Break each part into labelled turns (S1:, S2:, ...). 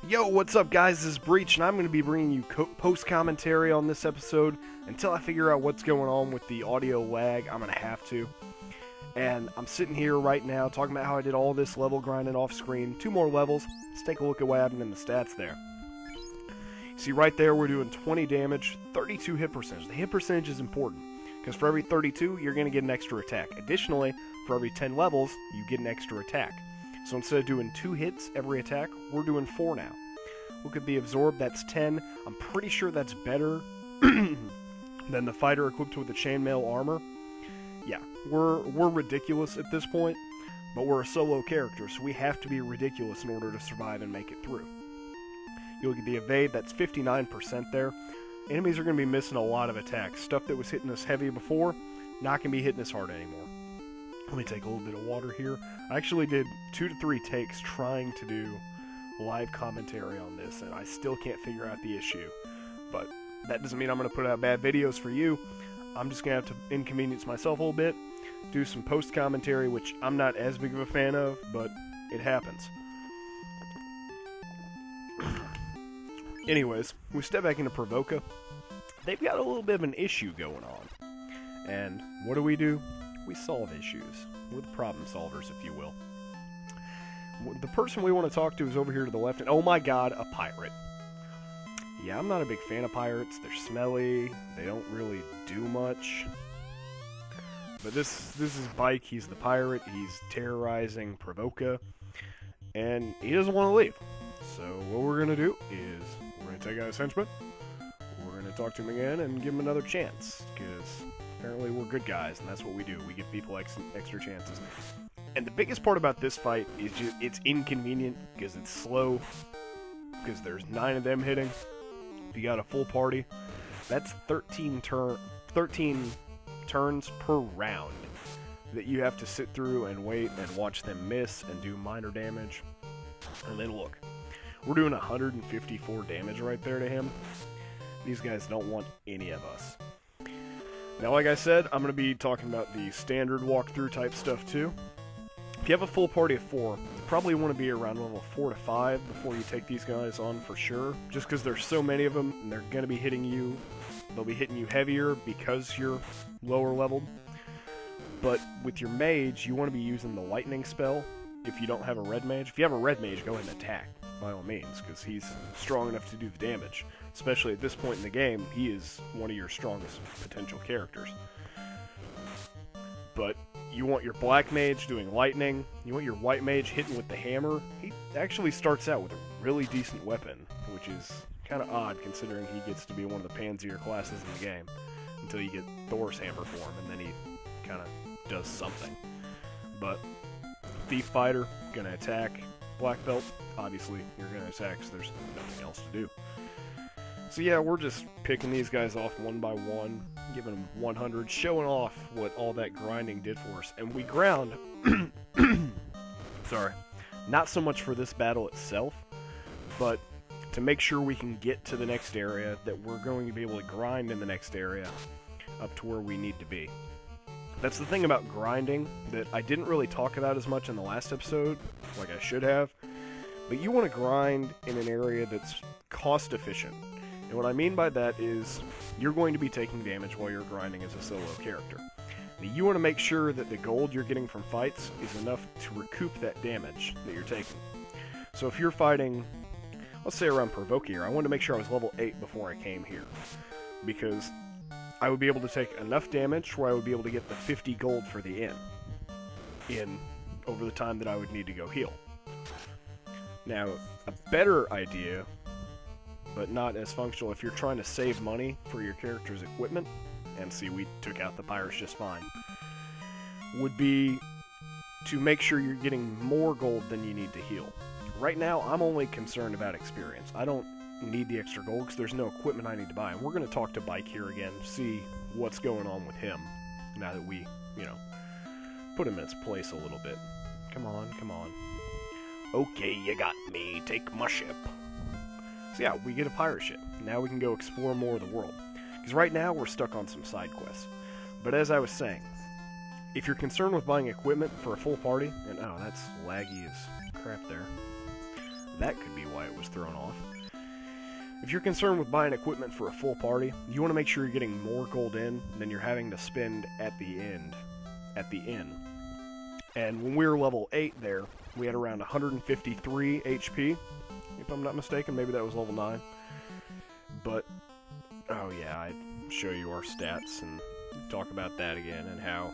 S1: Yo, what's up guys, this is Breach, and I'm going to be bringing you post-commentary on this episode. Until I figure out what's going on with the audio lag, I'm going to have to. And I'm sitting here right now talking about how I did all this level grinding off screen. 2 more levels. Let's take a look at what happened in the stats there. See right there, we're doing 20 damage, 32 hit percentage. The hit percentage is important, because for every 32, you're going to get an extra attack. Additionally, for every 10 levels, you get an extra attack. So instead of doing 2 hits every attack, we're doing 4 now. Look at the absorb, that's 10. I'm pretty sure that's better than the fighter equipped with the chainmail armor. Yeah, we're ridiculous at this point, but we're a solo character, so we have to be ridiculous in order to survive and make it through. You look at the evade, that's 59% there. Enemies are going to be missing a lot of attacks. Stuff that was hitting us heavy before, not going to be hitting us hard anymore. Let me take a little bit of water here. I actually did 2 to 3 takes trying to do live commentary on this, and I still can't figure out the issue. But that doesn't mean I'm going to put out bad videos for you. I'm just going to have to inconvenience myself a little bit, do some post-commentary, which I'm not as big of a fan of, but it happens. Anyways, we step back into Provoka. They've got a little bit of an issue going on. And what do? We solve issues. We're the problem solvers, if you will. The person we want to talk to is over here to the left, and oh my god, a pirate. Yeah, I'm not a big fan of pirates. They're smelly. They don't really do much. But this is Bike. He's the pirate. He's terrorizing Provoka, and he doesn't want to leave. So what we're going to do is we're going to take out his henchman. We're going to talk to him again and give him another chance, because apparently we're good guys, and that's what we do. We give people extra chances. And the biggest part about this fight is just it's inconvenient because it's slow, because there's 9 of them hitting. If you got a full party, that's 13 turns per round that you have to sit through and wait and watch them miss and do minor damage. And then look, we're doing 154 damage right there to him. These guys don't want any of us. Now, like I said, I'm going to be talking about the standard walkthrough type stuff too. If you have a full party of 4, you probably want to be around level 4 to 5 before you take these guys on for sure. Just because there's so many of them, and they're going to be hitting you. They'll be hitting you heavier because you're lower leveled. But with your mage, you want to be using the lightning spell if you don't have a red mage. If you have a red mage, go ahead and attack, by all means, because he's strong enough to do the damage. Especially at this point in the game, he is one of your strongest potential characters. But you want your black mage doing lightning, you want your white mage hitting with the hammer. He actually starts out with a really decent weapon, which is kind of odd considering he gets to be one of the pansier classes in the game, until you get Thor's hammer for him, and then he kind of does something. But thief fighter, gonna attack. Black belt, obviously you're gonna attack because there's nothing else to do. So yeah, we're just picking these guys off one by one, giving them 100, showing off what all that grinding did for us. And we ground, sorry, not so much for this battle itself, but to make sure we can get to the next area, that we're going to be able to grind in the next area up to where we need to be. That's the thing about grinding that I didn't really talk about as much in the last episode, like I should have, but you want to grind in an area that's cost efficient. And what I mean by that is, you're going to be taking damage while you're grinding as a solo character. Now, you want to make sure that the gold you're getting from fights is enough to recoup that damage that you're taking. So if you're fighting, let's say around Provoka here, I wanted to make sure I was level 8 before I came here, because I would be able to take enough damage where I would be able to get the 50 gold for the inn over the time that I would need to go heal. Now, a better idea, but not as functional if you're trying to save money for your character's equipment, and see, we took out the pirates just fine, would be to make sure you're getting more gold than you need to heal. Right now, I'm only concerned about experience. I don't need the extra gold because there's no equipment I need to buy. And we're going to talk to Bike here again, see what's going on with him now that we, put him in his place a little bit. Come on, come on. Okay, you got me. Take my ship. So yeah, we get a pirate ship. Now we can go explore more of the world. Because right now we're stuck on some side quests. But as I was saying, if you're concerned with buying equipment for a full party, and oh, that's laggy as crap there. That could be why it was thrown off. If you're concerned with buying equipment for a full party, you want to make sure you're getting more gold in than you're having to spend at the inn. And when we were level 8 there, we had around 153 HP, if I'm not mistaken. Maybe that was level 9. But, oh yeah, I'd show you our stats and talk about that again and how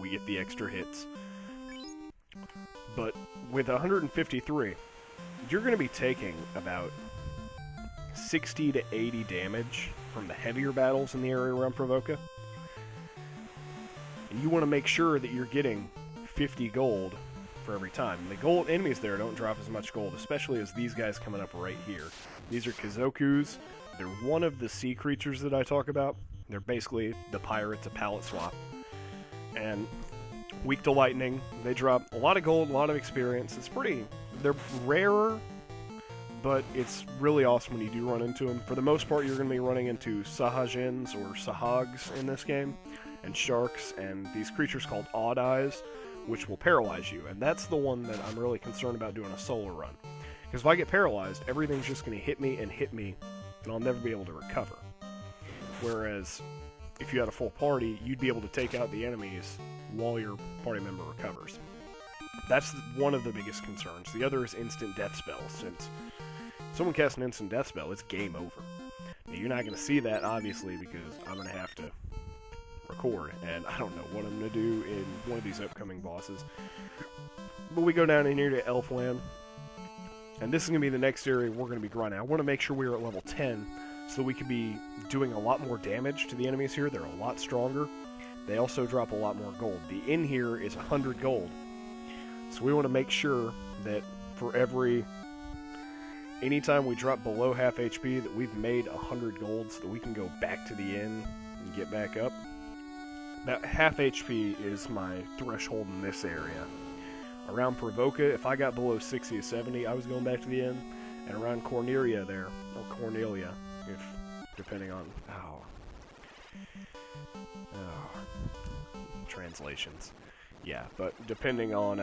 S1: we get the extra hits. But with 153, you're going to be taking about 60 to 80 damage from the heavier battles in the area around Provoka. And you want to make sure that you're getting 50 gold for every time. The gold enemies there don't drop as much gold, especially as these guys coming up right here. These are Kazokus. They're one of the sea creatures that I talk about. They're basically the pirates, a palette swap. And weak to lightning. They drop a lot of gold, a lot of experience. They're rarer, but it's really awesome when you do run into them. For the most part, you're going to be running into Sahajins or Sahags in this game, and sharks, and these creatures called Odd Eyes, which will paralyze you. And that's the one that I'm really concerned about doing a solo run. Because if I get paralyzed, everything's just going to hit me, and I'll never be able to recover. Whereas, if you had a full party, you'd be able to take out the enemies while your party member recovers. That's one of the biggest concerns. The other is instant death spells. Since someone casts an instant death spell, it's game over. Now, you're not going to see that, obviously, because I'm going to have to record, and I don't know what I'm going to do in one of these upcoming bosses. But we go down in here to Elfland, and this is going to be the next area we're going to be grinding. I want to make sure we're at level 10, so that we can be doing a lot more damage to the enemies here. They're a lot stronger. They also drop a lot more gold. The inn here is 100 gold. So we want to make sure that for anytime we drop below half HP, that we've made 100 gold so that we can go back to the inn and get back up. About half HP is my threshold in this area. Around Provoka, if I got below 60 to 70, I was going back to the inn. And around Cornelia there, or Cornelia, depending on translations. Yeah, but depending on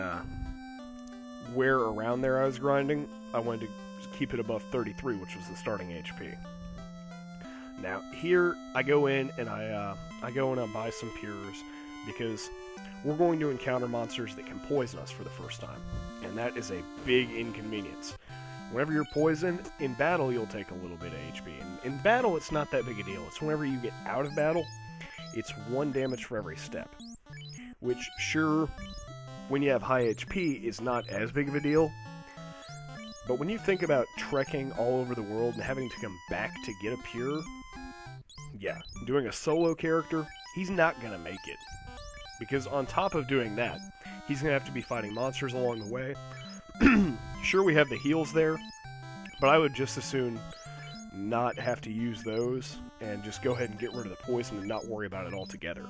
S1: where around there I was grinding, I wanted to keep it above 33, which was the starting HP. Now here I go in and I buy some pures because we're going to encounter monsters that can poison us for the first time, and that is a big inconvenience. Whenever you're poisoned, in battle you'll take a little bit of HP. And in battle, it's not that big a deal. It's whenever you get out of battle, it's 1 damage for every step. Which, sure, when you have high HP, is not as big of a deal. But when you think about trekking all over the world and having to come back to get a pure, yeah, doing a solo character, he's not going to make it. Because on top of doing that, he's going to have to be fighting monsters along the way. Sure, we have the heals there, but I would just as soon not have to use those and just go ahead and get rid of the poison and not worry about it altogether.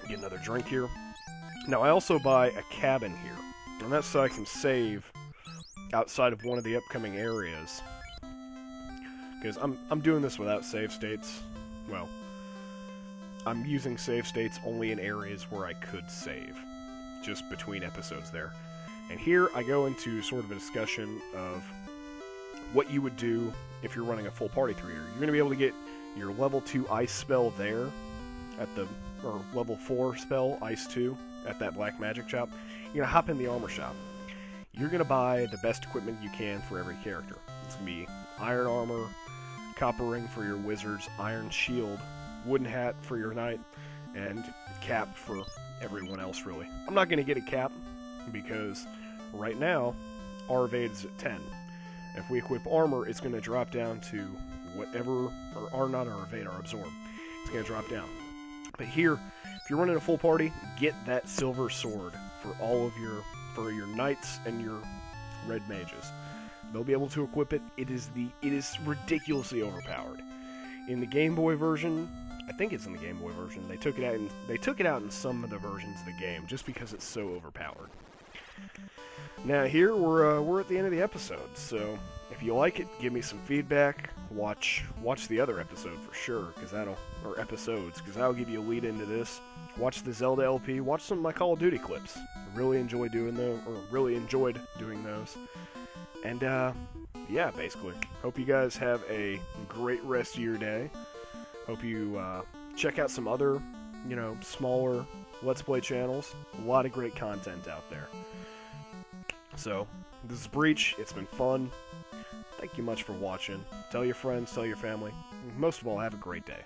S1: Get another drink here. Now, I also buy a cabin here, and that's so I can save outside of one of the upcoming areas. Because I'm doing this without save states. Well, I'm using save states only in areas where I could save, just between episodes there. And here I go into sort of a discussion of what you would do if you're running a full party through here. You're going to be able to get your level 2 ice spell there, or level 4 spell, ice 2, at that black magic shop. You're going to hop in the armor shop. You're going to buy the best equipment you can for every character. It's going to be iron armor, copper ring for your wizards, iron shield, wooden hat for your knight, and cap for everyone else, really. I'm not going to get a cap because right now our evade is at 10. If we equip armor, it's going to drop down to whatever, or not our evade, our absorb. It's going to drop down. But here, if you're running a full party, get that silver sword for all of your knights and your red mages. They'll be able to equip it. It is ridiculously overpowered. In the Game Boy version, I think it's in the Game Boy version, they took it out in some of the versions of the game just because it's so overpowered. Now here we're at the end of the episode, so if you like it, give me some feedback. Watch the other episode for sure, or episodes, because that'll give you a lead into this. Watch the Zelda LP. Watch some of my Call of Duty clips. I really enjoyed doing those. And yeah, basically, hope you guys have a great rest of your day. Hope you check out some other, smaller Let's Play channels. A lot of great content out there. So, this is Breach. It's been fun. Thank you much for watching. Tell your friends, tell your family. Most of all, have a great day.